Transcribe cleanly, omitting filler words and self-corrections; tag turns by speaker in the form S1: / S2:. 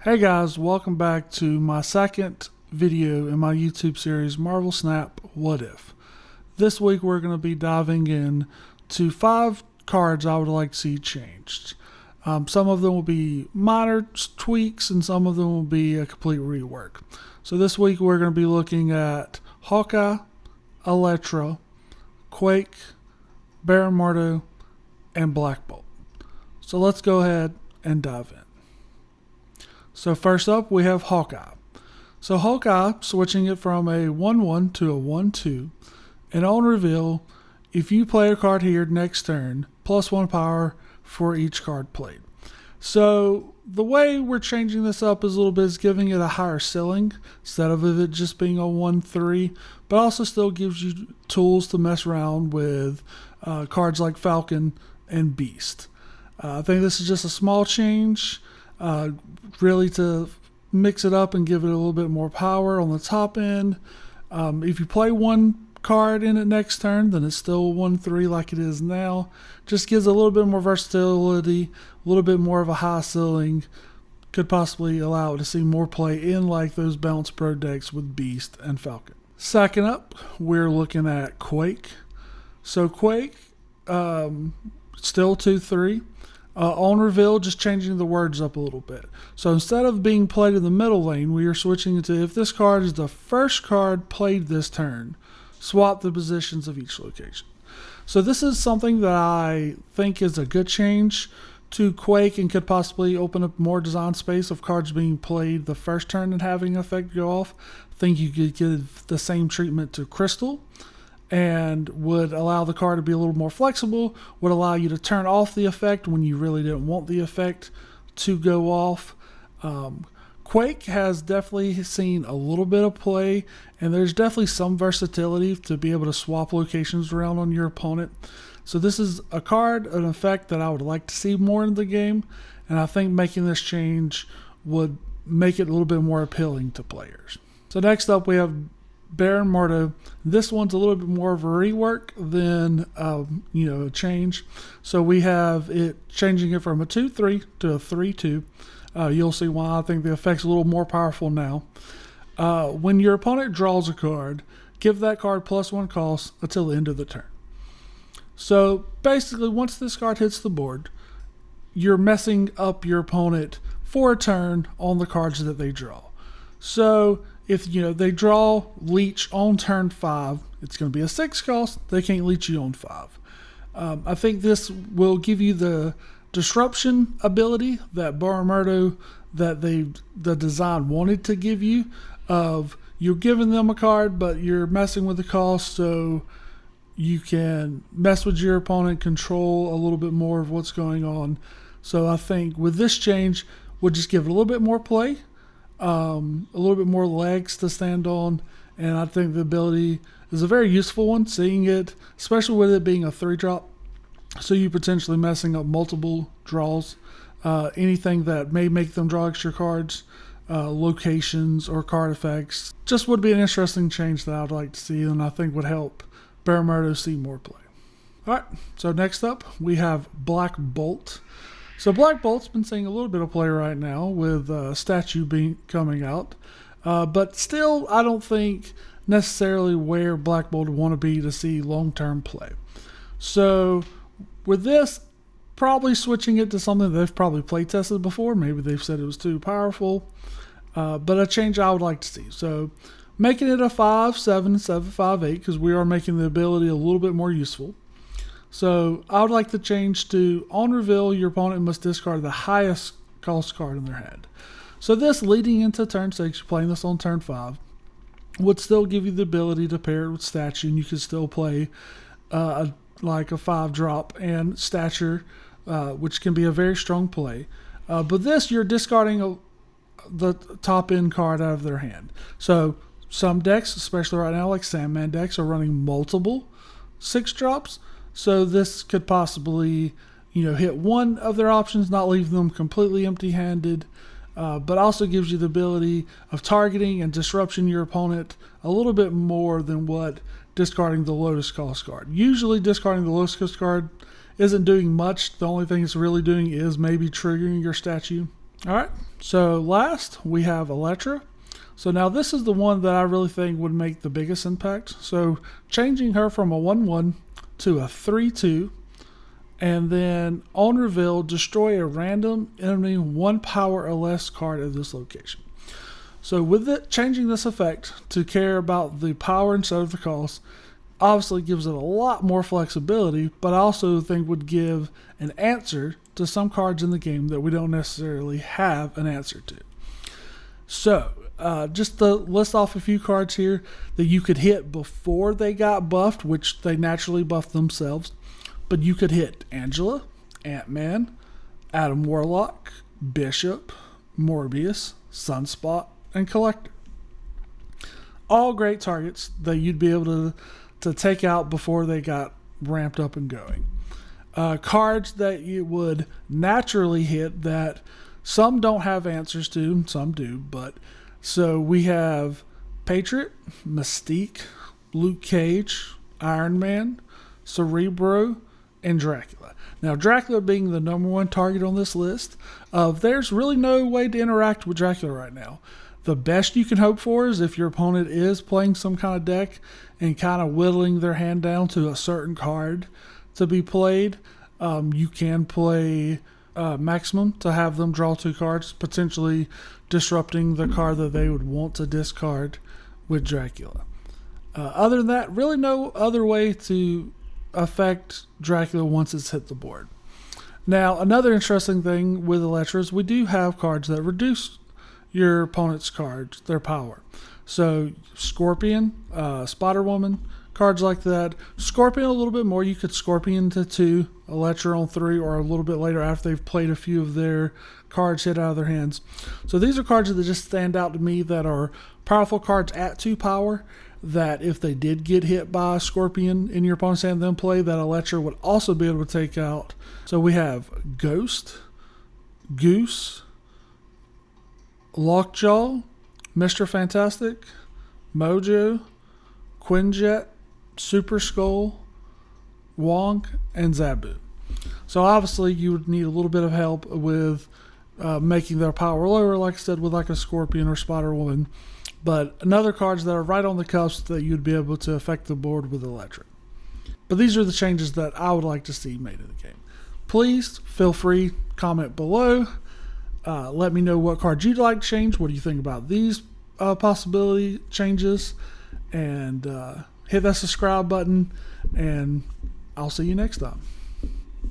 S1: Hey guys, welcome back to my second video in my YouTube series, Marvel Snap What If. This week we're going to be diving in to 5 cards I would like to see changed. Some of them will be minor tweaks and some of them will be a complete rework. So this week we're going to be looking at Hawkeye, Elektra, Quake, Baron Mordo, and Black Bolt. So let's go ahead and dive in. So first up, we have Hawkeye. So Hawkeye, switching it from a 1-1 to a 1-2. And on reveal, if you play a card here next turn, +1 power for each card played. So the way we're changing this up is a little bit is giving it a higher ceiling instead of it just being a 1-3, but also still gives you tools to mess around with cards like Falcon and Beast. I think this is just a small change. Really to mix it up and give it a little bit more power on the top end. If you play one card in it next turn, then it's still 1-3 like it is now. Just gives a little bit more versatility, a little bit more of a high ceiling. Could possibly allow it to see more play in like those Balance Pro decks with Beast and Falcon. Second up, we're looking at Quake. So Quake, still 2-3. On reveal, just changing the words up a little bit. So instead of being played in the middle lane, we are switching it to if this card is the first card played this turn, swap the positions of each location. So this is something that I think is a good change to Quake and could possibly open up more design space of cards being played the first turn and having an effect go off. I think you could give the same treatment to Crystal, and would allow the card to be a little more flexible, would allow you to turn off the effect when you really didn't want the effect to go off. Quake has definitely seen a little bit of play, and there's definitely some versatility to be able to swap locations around on your opponent. So this is a card, an effect that I would like to see more in the game, and I think making this change would make it a little bit more appealing to players. So next up we have Baron Mordo. This one's a little bit more of a rework than a change. So we have it changing it from a 2-3 to a 3-2. You'll see why I think the effect's a little more powerful now. When your opponent draws a card, give that card +1 cost until the end of the turn. So basically, once this card hits the board, you're messing up your opponent for a turn on the cards that they draw. So if they draw Leech on turn 5, it's going to be a 6 cost. They can't leech you on 5. I think this will give you the disruption ability that Baron Mordo that the design wanted to give you. Of you're giving them a card, but you're messing with the cost, so you can mess with your opponent, control a little bit more of what's going on. So I think with this change, we'll just give it a little bit more play. A little bit more legs to stand on, and I think the ability is a very useful one, seeing it, especially with it being a 3-drop, so you potentially messing up multiple draws, anything that may make them draw extra cards, locations or card effects, just would be an interesting change that I'd like to see, and I think would help Baron Mordo see more play. Alright, so next up we have Black Bolt. So Black Bolt's been seeing a little bit of play right now with Statue coming out. But still, I don't think necessarily where Black Bolt would want to be to see long-term play. So with this, probably switching it to something they've probably play tested before. Maybe they've said it was too powerful. But a change I would like to see. So making it a 5-7, 7-5-8, because we are making the ability a little bit more useful. So I would like to change to on reveal, your opponent must discard the highest cost card in their hand. So this leading into turn 6, you're playing this on turn 5, would still give you the ability to pair it with Statue, and you could still play like a 5-drop and Stature, which can be a very strong play. But this, you're discarding the top end card out of their hand. So some decks, especially right now, like Sandman decks, are running multiple 6-drops. So this could possibly, hit one of their options, not leave them completely empty-handed, but also gives you the ability of targeting and disruption your opponent a little bit more than what discarding the lowest cost card. Usually discarding the lowest cost card isn't doing much. The only thing it's really doing is maybe triggering your Statue. All right, so last we have Electra. So now this is the one that I really think would make the biggest impact. So changing her from a 1/1 to a 3/2, and then on reveal, destroy a random enemy 1 power or less card at this location. So with it changing this effect to care about the power instead of the cost, obviously gives it a lot more flexibility, but I also think would give an answer to some cards in the game that we don't necessarily have an answer to. So, just to list off a few cards here that you could hit before they got buffed, which they naturally buffed themselves, but you could hit Angela, Ant-Man, Adam Warlock, Bishop, Morbius, Sunspot, and Collector. All great targets that you'd be able to take out before they got ramped up and going. Cards that you would naturally hit that some don't have answers to, some do, but so we have Patriot, Mystique, Luke Cage, Iron Man, Cerebro, and Dracula. Now, Dracula being the number one target on this list, there's really no way to interact with Dracula right now. The best you can hope for is if your opponent is playing some kind of deck and kind of whittling their hand down to a certain card to be played, you can play Maximum to have them draw 2 cards, potentially disrupting the card that they would want to discard with Dracula. Other than that, really no other way to affect Dracula once it's hit the board. Now, another interesting thing with Electra is we do have cards that reduce your opponent's cards, their power. So Scorpion, Spider-Woman, cards like that. Scorpion a little bit more. You could Scorpion to 2, Electra on 3, or a little bit later after they've played a few of their cards hit out of their hands. So these are cards that just stand out to me that are powerful cards at 2 power, that if they did get hit by a Scorpion in your opponent's hand, then play, that Electra would also be able to take out. So we have Ghost, Goose, Lockjaw, Mr. Fantastic, Mojo, Quinjet, Super Skull, Wong, and Zabu. So obviously you would need a little bit of help with making their power lower, like I said, with like a Scorpion or Spider-Woman. But another cards that are right on the cusp that you'd be able to affect the board with Electric. But these are the changes that I would like to see made in the game. Please feel free, comment below. Let me know what cards you'd like to change. What do you think about these possibility changes? And hit that subscribe button, and I'll see you next time.